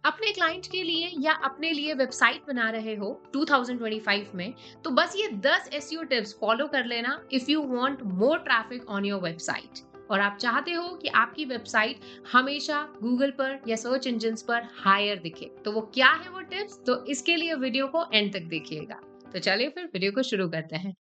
अपने क्लाइंट के लिए या अपने लिए वेबसाइट बना रहे हो 2025 में, तो बस ये 10 एसईओ टिप्स फॉलो कर लेना if you want more traffic on your website और आप चाहते हो कि आपकी वेबसाइट हमेशा गूगल पर या सर्च इंजिन्स पर हायर दिखे। तो वो क्या है वो टिप्स? तो इसके लिए वीडियो को एंड तक देखिएगा। तो चलिए फिर वीडियो को शुरू करते हैं।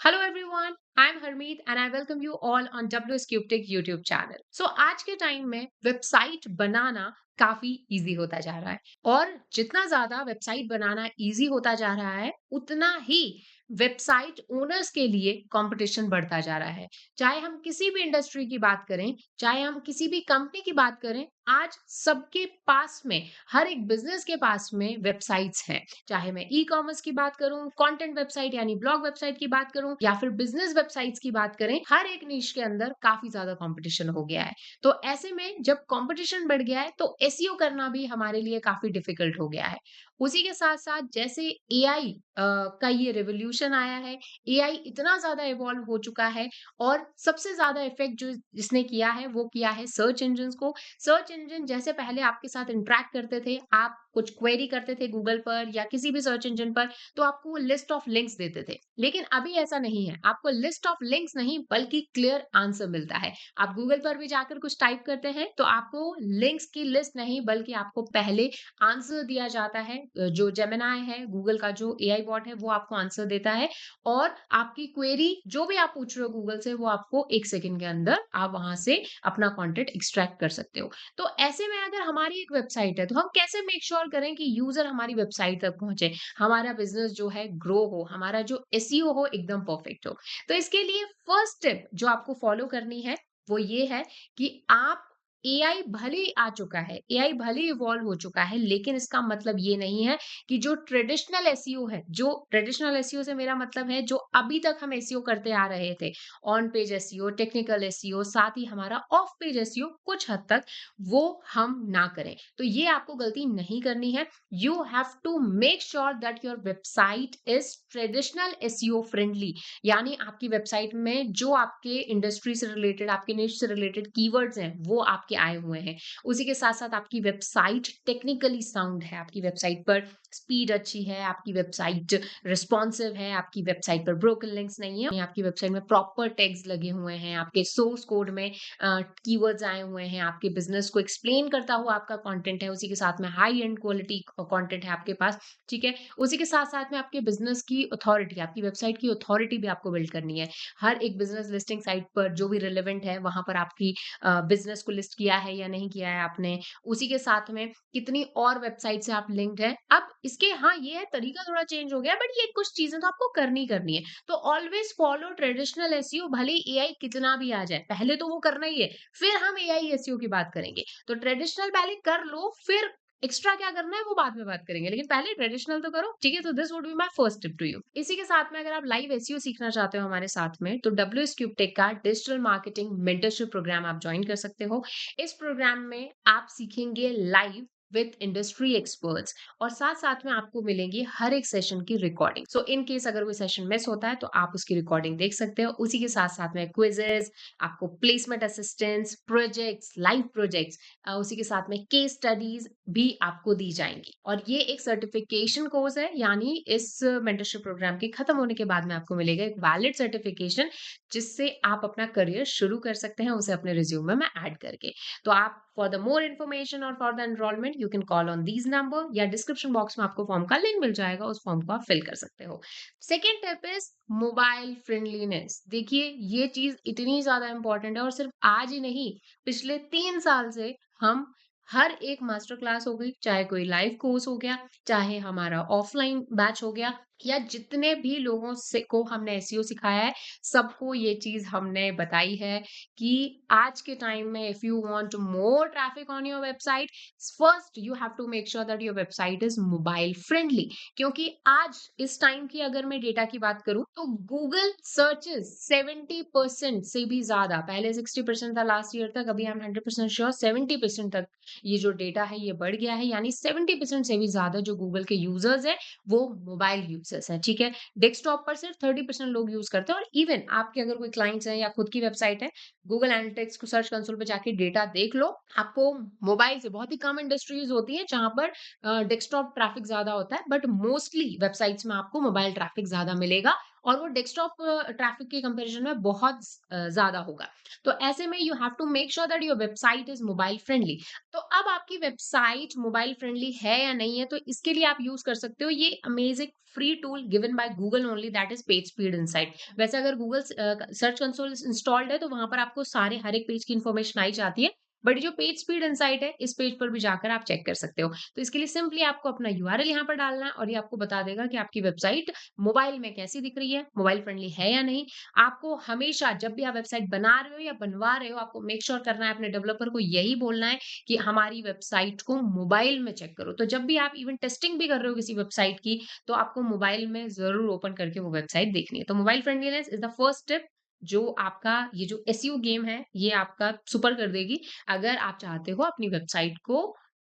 Hello everyone, I am Harmeet and I welcome you all on W Scubetech YouTube channel. So आज के टाइम में वेबसाइट बनाना काफी इजी होता जा रहा है और जितना ज्यादा वेबसाइट बनाना इजी होता जा रहा है उतना ही वेबसाइट ओनर्स के लिए कंपटीशन बढ़ता जा रहा है। चाहे हम किसी भी इंडस्ट्री की बात करें, चाहे हम किसी भी कंपनी की बात करें, आज सबके पास में, हर एक बिजनेस के पास में वेबसाइट्स हैं। चाहे मैं ई कॉमर्स की बात करूं, कंटेंट वेबसाइट यानी ब्लॉग वेबसाइट की बात करूं या फिर बिजनेस वेबसाइट्स की बात करें, हर एक नीश के अंदर काफी ज्यादा कंपटीशन हो गया है। तो ऐसे में जब कंपटीशन बढ़ गया है तो एसईओ करना भी हमारे लिए काफी डिफिकल्ट हो गया है। उसी के साथ साथ जैसे एआई का ये रिवॉल्यूशन आया है, एआई इतना ज्यादा इवॉल्व हो चुका है और सबसे ज्यादा इफेक्ट जो जिसने किया है वो किया है सर्च इंजन को। सर्च इंजन जैसे पहले आपके साथ इंटरेक्ट करते थे, आप कुछ क्वेरी करते थे गूगल पर या किसी भी सर्च इंजन पर, तो आपको वो लिस्ट ऑफ लिंक्स देते थे। लेकिन अभी ऐसा नहीं है, आपको लिस्ट ऑफ लिंक्स नहीं बल्कि क्लियर आंसर मिलता है। आप गूगल पर भी जाकर कुछ टाइप करते हैं तो आपको लिंक्स की लिस्ट नहीं बल्कि आपको पहले आंसर दिया जाता है। जो जेमिनाई है, गूगल का जो एआई बॉट है, वो आपको आंसर देता है और आपकी क्वेरी जो भी आप पूछ रहे हो गूगल से, वो आपको 1 सेकंड के अंदर आप वहां से अपना कंटेंट एक्सट्रैक्ट कर सकते हो। तो ऐसे में अगर हमारी एक वेबसाइट है तो हम कैसे मेक श्योर करें कि यूजर हमारी वेबसाइट तक पहुंचे, हमारा बिजनेस जो है ग्रो हो, हमारा जो एसईओ हो एकदम परफेक्ट हो। तो इसके लिए फर्स्ट स्टेप जो आपको फॉलो करनी है वो ये है कि आप एआई भले ही आ चुका है, एआई भले ही इवॉल्व हो चुका है, लेकिन इसका मतलब ये नहीं है कि जो ट्रेडिशनल एसईओ है, जो ट्रेडिशनल एसईओ से मेरा मतलब है जो अभी तक हम एसईओ करते आ रहे थे, on page SEO, technical SEO, साथ ही हमारा ऑफ पेज एसईओ, कुछ हद तक वो हम ना करें। तो ये आपको गलती नहीं करनी है। You have to make sure that your website is traditional SEO friendly, यानी आपकी वेबसाइट में जो आपके इंडस्ट्री से रिलेटेड, आपके निश से रिलेटेड कीवर्ड्स हैं वो आपके आए हुए हैं। उसी के साथ साथ आपकी वेबसाइट टेक्निकली साउंड है, आपकी वेबसाइट पर स्पीड अच्छी है, आपकी वेबसाइट रिस्पॉन्सिव है, आपकी वेबसाइट पर ब्रोकन लिंक्स नहीं है, आपकी वेबसाइट में प्रॉपर टैग्स लगे हुए हैं, आपके सोर्स कोड में कीवर्ड्स आए हुए हैं, आपके बिजनेस को एक्सप्लेन करता हुआ आपका कंटेंट है, उसी के साथ में हाई एंड क्वालिटी कंटेंट है आपके पास। ठीक है, उसी के साथ साथ में आपके बिजनेस की अथॉरिटी, आपकी वेबसाइट की अथॉरिटी भी आपको बिल्ड करनी है। हर एक बिजनेस लिस्टिंग साइट पर जो भी रिलेवेंट है वहां पर आपकी बिजनेस को लिस्ट किया है या नहीं किया है आपने। उसी के साथ में कितनी और वेबसाइट से आप लिंक्ड है। अब इसके, हाँ ये है, तरीका थोड़ा चेंज हो गया बट ये कुछ चीजें तो आपको करनी है। तो ऑलवेज फॉलो ट्रेडिशनल एसईओ, भले एआई कितना भी आ जाए, पहले तो वो करना ही है, फिर हम एआई एसईओ की बात करेंगे। तो ट्रेडिशनल पहले कर लो, फिर एक्स्ट्रा क्या करना है वो बाद में बात करेंगे, लेकिन पहले ट्रेडिशनल तो करो। ठीक है, तो this would be my first tip to you. इसी के साथ में अगर आप लाइव एसईओ सीखना चाहते हो हमारे साथ में, तो डब्ल्यू स्क्यूब टेक का डिजिटल मार्केटिंग मेंटरशिप प्रोग्राम आप ज्वाइन कर सकते हो। इस प्रोग्राम में आप सीखेंगे लाइव विद इंडस्ट्री एक्सपर्ट्स और साथ साथ में आपको मिलेंगी हर एक सेशन की रिकॉर्डिंग। सो इन केस अगर कोई सेशन मिस होता है तो आप उसकी रिकॉर्डिंग देख सकते हो। उसी के साथ साथ में क्विजेस, आपको placement assistance, projects, live projects, उसी के साथ में केस स्टडीज भी आपको दी जाएंगी। और ये एक सर्टिफिकेशन कोर्स है, यानी इस मेंटरशिप प्रोग्राम के खत्म होने के बाद में आपको मिलेगा एक वैलिड सर्टिफिकेशन, जिससे आप अपना करियर शुरू कर सकते हैं उसे अपने रिज्यूमे में ऐड करके। तो आप फॉर द मोर इन्फॉर्मेशन और for the enrolment you can call on these number, या डिस्क्रिप्शन बॉक्स में आपको फॉर्म का लिंक मिल जाएगा, उस फॉर्म को आप फिल कर सकते हो। Second tip is mobile friendliness. देखिए ये चीज इतनी ज्यादा इंपॉर्टेंट है और सिर्फ आज ही नहीं, पिछले 3 साल से हम हर एक मास्टर क्लास हो गई, चाहे कोई लाइव कोर्स हो गया, चाहे हमारा ऑफलाइन बैच हो गया, या जितने भी लोगों से को हमने एसईओ सिखाया है, सबको ये चीज हमने बताई है कि आज के टाइम में if you want more traffic on your website, first you have to make sure that your website is mobile friendly. क्योंकि आज इस टाइम की अगर मैं डेटा की बात करूं तो गूगल सर्चेस 70% से भी ज्यादा, पहले 60% था लास्ट ईयर तक, अभी आई एम 100% श्योर 70% तक ये जो डेटा है ये बढ़ गया है, यानी 70% से भी ज्यादा जो गूगल के यूजर्स है वो मोबाइल यूज यूजर्स हैं, ठीक है? डेस्कटॉप पर सिर्फ 30% लोग यूज करते हैं और इवन आपके अगर कोई क्लाइंट्स हैं या खुद की वेबसाइट है, गूगल एनालिटिक्स को सर्च कंसोल पे जाके डेटा देख लो। आपको मोबाइल से बहुत ही कम इंडस्ट्रीज होती है जहां पर डेस्कटॉप ट्रैफिक ज्यादा होता है, बट मोस्टली वेबसाइट्स में आपको मोबाइल ट्रैफिक ज्यादा मिलेगा और वो डेस्कटॉप ट्रैफिक के कंपैरिजन में बहुत ज्यादा होगा। तो ऐसे में you have to make sure that your website is mobile friendly. तो अब आपकी वेबसाइट मोबाइल फ्रेंडली है या नहीं है, तो इसके लिए आप यूज कर सकते हो ये amazing free tool given by Google only, that is page speed insight. वैसे अगर गूगल सर्च कंसोल इंस्टॉल्ड है तो वहां पर आपको सारे हर एक पेज की इन्फॉर्मेशन आई जाती है, बट जो पेज स्पीड इनसाइट है इस पेज पर भी जाकर आप चेक कर सकते हो। तो इसके लिए सिंपली आपको अपना यूआरएल यहाँ पर डालना है और ये आपको बता देगा कि आपकी वेबसाइट मोबाइल में कैसी दिख रही है, मोबाइल फ्रेंडली है या नहीं। आपको हमेशा जब भी आप वेबसाइट बना रहे हो या बनवा रहे हो, आपको मेक श्योर करना है, अपने डेवलपर को यही बोलना है कि हमारी वेबसाइट को मोबाइल में चेक करो। तो जब भी आप इवन टेस्टिंग भी कर रहे हो किसी वेबसाइट की, तो आपको मोबाइल में ज़रूर ओपन करके वो वेबसाइट देखनी है। तो mobile friendliness is the first step जो आपका ये जो एसईओ गेम है, ये आपका सुपर कर देगी, अगर आप चाहते हो अपनी वेबसाइट को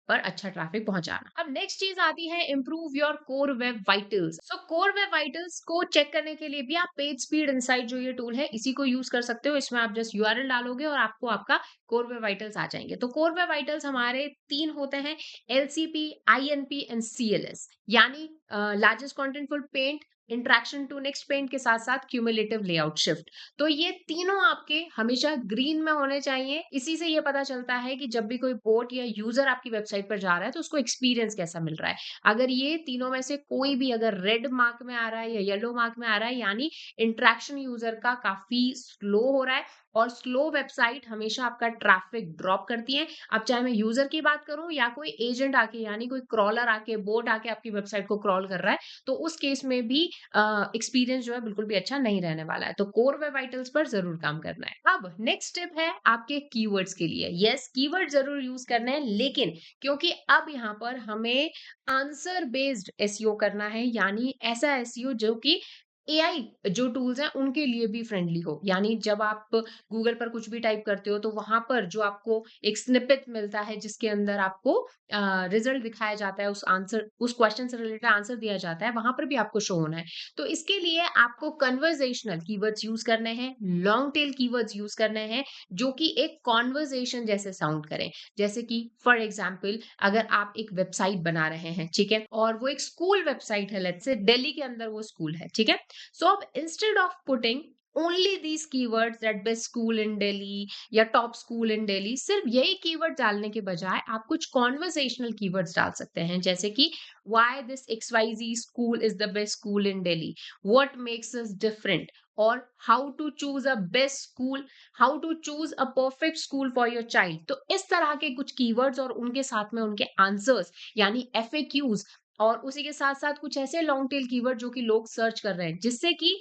पर अच्छा ट्रैफिक पहुंचाना। अब नेक्स्ट चीज आती है improve your core web vitals. So core web vitals को चेक करने के लिए भी आप पेज स्पीड इनसाइट जो ये टूल है इसी को यूज कर सकते हो। इसमें आप जस्ट यूआरएल डालोगे और आपको आपका कोर वेब वाइटल्स आ जाएंगे। तो कोर वेब वाइटल्स हमारे 3 होते हैं, एलसीपी, आईएनपी एंड सीएलएस, यानी largest contentful paint, interaction to next paint के साथ साथ क्यूमुलेटिव लेआउट शिफ्ट। तो ये तीनों आपके हमेशा ग्रीन में होने चाहिए। इसी से ये पता चलता है कि जब भी कोई बोट या यूजर आपकी वेबसाइट पर जा रहा है तो उसको एक्सपीरियंस कैसा मिल रहा है। अगर ये तीनों में से कोई भी अगर रेड मार्क में आ रहा है या येलो मार्क में आ रहा है, यानी इंट्रैक्शन यूजर का काफी स्लो हो रहा है, और स्लो वेबसाइट हमेशा आपका ट्रैफिक ड्रॉप करती है। अब चाहे मैं यूजर की बात करूं या कोई एजेंट आके, यानी कोई क्रॉलर आके, बोट आके आपकी वेबसाइट को क्रॉल कर रहा है, तो उस केस में भी एक्सपीरियंस जो है बिल्कुल भी अच्छा नहीं रहने वाला है। तो कोर वेब वाइटल्स पर जरूर काम करना है। अब नेक्स्ट स्टेप है आपके कीवर्ड्स के लिए। यस, कीवर्ड जरूर यूज करना है, लेकिन क्योंकि अब यहाँ पर हमें आंसर बेस्ड एसईओ करना है, यानी ऐसा एसईओ जो कि एआई जो टूल्स हैं उनके लिए भी फ्रेंडली हो। यानी जब आप गूगल पर कुछ भी टाइप करते हो तो वहां पर जो आपको एक स्निपेट मिलता है जिसके अंदर आपको रिजल्ट दिखाया जाता है, उस आंसर, उस क्वेश्चन से रिलेटेड आंसर दिया जाता है, वहां पर भी आपको शो होना है। तो इसके लिए आपको कन्वर्सेशनल कीवर्ड्स यूज करने हैं, लॉन्ग टेल कीवर्ड्स यूज करने हैं, जो कि एक कॉन्वर्सेशन जैसे साउंड करें। जैसे कि फॉर एग्जाम्पल, अगर आप एक वेबसाइट बना रहे हैं, ठीक है, और वो एक स्कूल वेबसाइट है, लेट्स से दिल्ली के अंदर वो स्कूल है, ठीक है। सो अब instead of putting only these keywords that best school इन दिल्ली या टॉप स्कूल इन दिल्ली, सिर्फ यही कीवर्ड डालने के बजाय आप कुछ कॉन्वर्सेशनल कीवर्ड्स डाल सकते हैं, जैसे कि why this XYZ school is the best school in Delhi, what makes us different, और how to choose a best school, how to choose a perfect school for your child। तो इस तरह के कुछ कीवर्ड्स और उनके साथ में उनके आंसर्स, यानी FAQs, और उसी के साथ साथ कुछ ऐसे लॉन्ग टेल कीवर्ड जो कि लोग सर्च कर रहे हैं, जिससे कि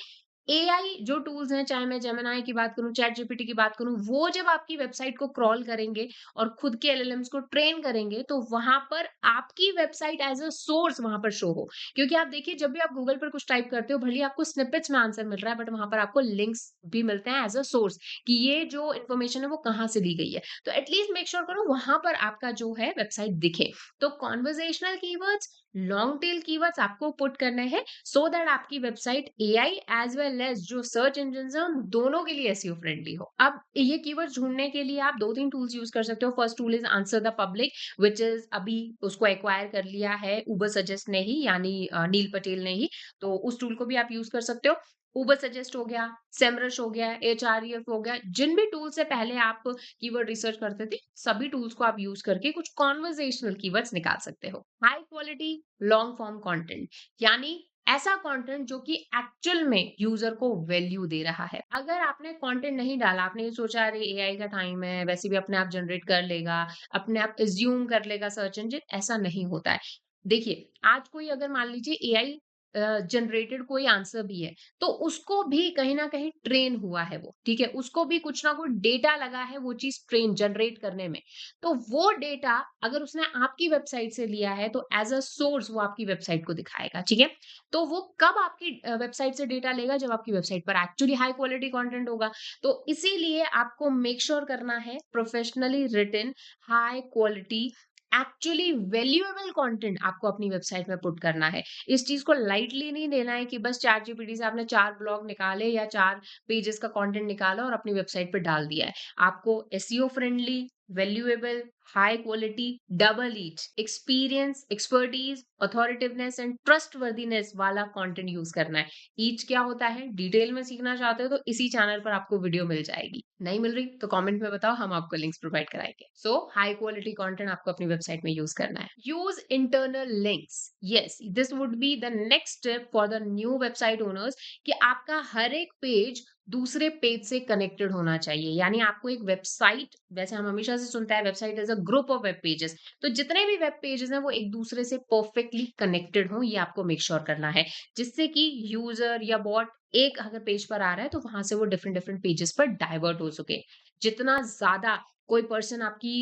एआई जो टूल्स हैं, चाहे मैं जेमिनी की बात करूं, चैट जीपीटी की बात करूं, वो जब आपकी वेबसाइट को क्रॉल करेंगे और खुद के एलएलएम्स को ट्रेन करेंगे, तो वहां पर आपकी वेबसाइट एज अ सोर्स वहां पर शो हो। क्योंकि आप देखिए, जब भी आप गूगल पर कुछ टाइप करते हो, भले ही आपको स्निपेट्स में आंसर मिल रहा है, बट वहां पर आपको लिंक्स भी मिलते हैं एज अ सोर्स कि ये जो इन्फॉर्मेशन है वो कहाँ से ली गई है। तो एटलीस्ट मेक श्योर करो वहां पर आपका जो है वेबसाइट दिखे। तो conversational keywords, long tail keywords आपको पुट करने हैं, सो दैट आपकी website AI as well as जो सर्च इंजन है उन दोनों के लिए एसईओ फ्रेंडली हो। अब ये कीवर्ड्स ढूंढने के लिए आप 2-3 टूल्स यूज कर सकते हो। First tool is answer the public, which is अभी उसको एक्वायर कर लिया है उबर सजेस्ट ने ही, यानी नील पटेल ने ही। तो उस टूल को भी आप यूज कर सकते हो। उबर सजेस्ट हो गया, सेमरश हो गया, एचआरईएफ हो गया, जिन भी टूल से पहले आप कीवर्ड रिसर्च करते थे, सभी टूल्स को आप यूज करके कुछ कॉन्वर्जेशनल कीवर्ड्स निकाल सकते हो। High quality long form content, यानी ऐसा कंटेंट जो कि एक्चुअल में यूजर को वैल्यू दे रहा है। अगर आपने कंटेंट नहीं डाला, आपने ये सोचा अरे एआई का टाइम है, वैसे भी अपने आप जनरेट कर लेगा, अपने आप एज्यूम कर लेगा सर्च इंजन, ऐसा नहीं होता है। देखिए, आज कोई अगर मान लीजिए एआई जनरेटेड कोई आंसर भी है, तो उसको भी कहीं ना कहीं ट्रेन हुआ है वो, ठीक है, उसको भी कुछ ना कुछ डेटा लगा है वो चीज ट्रेन जनरेट करने में। तो वो डेटा अगर उसने आपकी वेबसाइट से लिया है, तो एज अ सोर्स वो आपकी वेबसाइट को दिखाएगा, ठीक है। तो वो कब आपकी वेबसाइट से डेटा लेगा, जब आपकी वेबसाइट पर एक्चुअली हाई क्वालिटी कंटेंट होगा। तो इसीलिए आपको मेक श्योर करना है professionally written high quality actually valuable content आपको अपनी वेबसाइट में पुट करना है। इस चीज़ को लाइटली नहीं लेना है कि बस चैट जीपीटी से आपने 4 ब्लॉग निकाले या 4 पेजेस का कंटेंट निकाला और अपनी वेबसाइट पे डाल दिया है। आपको SEO friendly, valuable, high quality, double EAT, experience, expertise, authoritativeness and trustworthiness वाला कंटेंट यूज़ करना है। ईच क्या होता है? डिटेल में सीखना चाहते हो तो इसी चैनल पर आपको वीडियो मिल जाएगी। नहीं मिल रही तो कमेंट में बताओ, हम आपको लिंक्स प्रोवाइड कराएंगे। सो हाई क्वालिटी कंटेंट आपको अपनी वेबसाइट में यूज करना है। Use internal links. Yes, this would be the next step for the new website owners कि आपका हर एक पेज दूसरे पेज से कनेक्टेड होना चाहिए। यानी आपको एक वेबसाइट, वैसे हम हमेशा से सुनता है website is a group of web pages, तो जितने भी वेब पेजेस हैं वो एक दूसरे से परफेक्टली कनेक्टेड हों, ये आपको मेक श्योर करना है, जिससे कि यूजर या बॉट एक अगर पेज पर आ रहा है तो वहां से वो डिफरेंट डिफरेंट पेजेस पर डाइवर्ट हो सके। जितना ज्यादा कोई पर्सन आपकी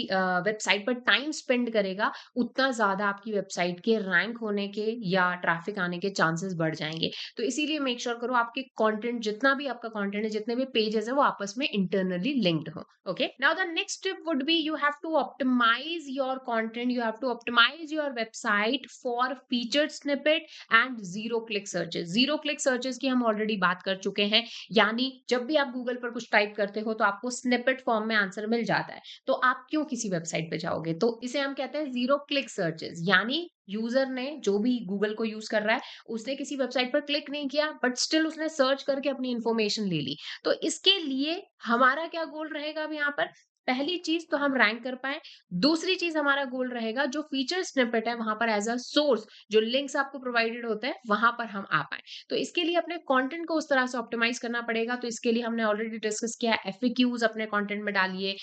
वेबसाइट पर टाइम स्पेंड करेगा, उतना ज्यादा आपकी वेबसाइट के रैंक होने के या ट्रैफिक आने के चांसेस बढ़ जाएंगे। तो इसीलिए मेक श्योर करो आपके कंटेंट, जितना भी आपका कंटेंट है, जितने भी पेजेस है, वो आपस में इंटरनली लिंक्ड हो। Okay, now the next tip would be you have to optimize your content, you have to optimize your website for featured snippet and zero click searches. Zero click searches की हम already बात कर चुके हैं। यानी जब भी आप गूगल पर कुछ टाइप करते हो तो आपको स्निपेट फॉर्म में आंसर मिल जाता है, तो आप क्यों किसी वेबसाइट पे जाओगे? तो इसे हम कहते हैं जीरो क्लिक सर्चेस। यानी यूजर ने, जो भी गूगल को यूज कर रहा है, उसने किसी वेबसाइट पर क्लिक नहीं किया बट स्टिल उसने सर्च करके अपनी इंफॉर्मेशन ले ली। तो इसके लिए हमारा क्या गोल रहेगा अब यहाँ पर? पहली चीज तो हम रैंक कर पाए। दूसरी चीज हमारा गोल रहेगा जो फीचर स्निपेट है वहां पर एज अ सोर्स, जो लिंक्स आपको प्रोवाइडेड होते हैं, वहां पर हम आ पाए। तो इसके लिए अपने कंटेंट को उस तरह से ऑप्टिमाइज करना पड़ेगा। तो इसके लिए हमने ऑलरेडी डिस्कस किया, एफएक्यूज अपने कंटेंट में डालिए,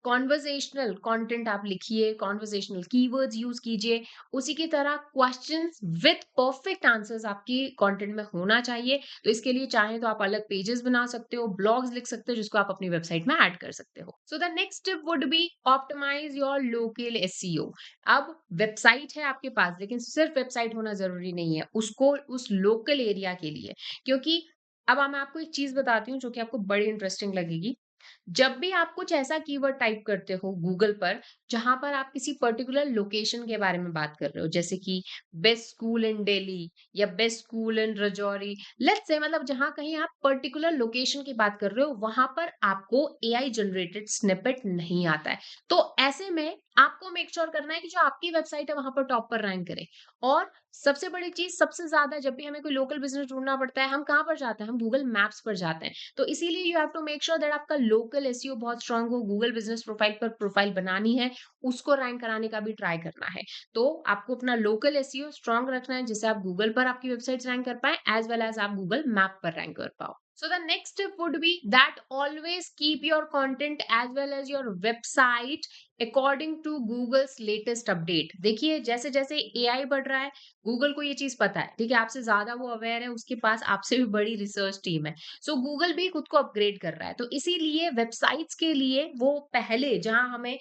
कॉन्वर्जेशनल कंटेंट आप लिखिए, कॉन्वर्जेशनल कीवर्ड्स यूज कीजिए। उसी की तरह क्वेश्चंस विथ परफेक्ट आंसर्स आपकी कंटेंट में होना चाहिए। तो इसके लिए चाहे तो आप अलग पेजेस बना सकते हो, ब्लॉग्स लिख सकते हो, जिसको आप अपनी वेबसाइट में ऐड कर सकते हो। So the next step would be optimize your local SEO. अब वेबसाइट है आपके पास, लेकिन सिर्फ वेबसाइट होना जरूरी नहीं है, उसको उस लोकल एरिया के लिए, क्योंकि अब मैं आपको एक चीज बताती हूँ जो कि आपको बड़ी इंटरेस्टिंग लगेगी। जब भी आप कुछ ऐसा कीवर्ड टाइप करते हो गूगल पर, जहां पर आप किसी पर्टिकुलर लोकेशन के बारे में बात कर रहे हो, जैसे कि बेस्ट स्कूल इन दिल्ली या best school in Rajouri, let's say, मतलब जहां कहीं आप पर्टिकुलर लोकेशन की बात कर रहे हो, वहां पर आपको एआई जनरेटेड स्निपेट नहीं आता है। तो ऐसे में आपको मेक श्योर करना है कि जो आपकी वेबसाइट है वहां पर टॉप पर रैंक करे। और सबसे बड़ी चीज, सबसे ज्यादा जब भी हमें कोई लोकल बिजनेस ढूंढना पड़ता है, हम कहाँ पर जाते हैं? हम गूगल मैप्स पर जाते हैं। तो इसीलिए you have to make sure that आपका लोकल एसईओ बहुत स्ट्रांग हो। गूगल बिजनेस प्रोफाइल पर प्रोफाइल बनानी है, उसको रैंक कराने का भी ट्राई करना है। तो आपको अपना लोकल एसईओ स्ट्रांग रखना है, जिससे आप गूगल पर आपकी वेबसाइट रैंक कर पाए, एज वेल एज आप गूगल मैप पर रैंक कर पाओ। So the next step would be that always keep your content as well as your website according to Google's latest update। देखिए, जैसे जैसे एआई बढ़ रहा है, गूगल को ये चीज पता है, ठीक है, आपसे ज्यादा वो अवेयर है, उसके पास आपसे भी बड़ी रिसर्च टीम है। सो गूगल भी खुद को अपग्रेड कर रहा है। तो इसीलिए वेबसाइट्स के लिए वो पहले जहां हमें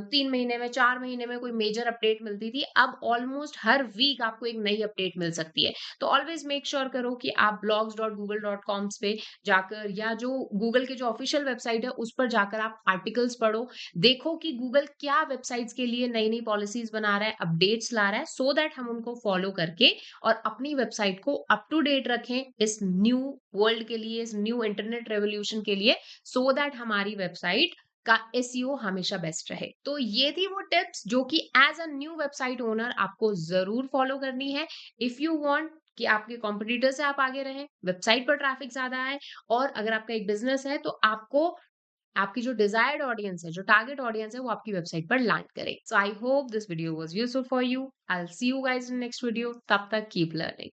3 महीने में, 4 महीने में कोई मेजर अपडेट मिलती थी, अब ऑलमोस्ट हर वीक आपको एक नई अपडेट मिल सकती है। तो ऑलवेज मेक श्योर करो कि आप blogs.google.com पे जाकर, या जो गूगल के जो ऑफिशियल वेबसाइट है उस पर जाकर आप आर्टिकल्स पढ़ो। देखो कि गूगल क्या वेबसाइट्स के लिए नई नई पॉलिसीज बना रहा है, अपडेट्स ला रहा है, सो दैट हम उनको फॉलो करके और अपनी वेबसाइट को अप टू डेट रखें इस न्यू वर्ल्ड के लिए, इस न्यू इंटरनेट रेवोल्यूशन के लिए, सो दैट हमारी वेबसाइट का एसईओ हमेशा बेस्ट रहे। तो ये थी वो टिप्स जो कि as a new website owner आपको जरूर फॉलो करनी है, इफ यू वांट कि आपके कॉम्पिटिटर से आप आगे रहें, वेबसाइट पर ट्रैफिक ज्यादा आए, और अगर आपका एक बिजनेस है तो आपको आपकी जो डिजायर्ड ऑडियंस है, जो टारगेट ऑडियंस है, वो आपकी वेबसाइट पर लैंड करे। So I hope this video was useful for you. I will see you guys in next video. तब तक कीप लर्निंग।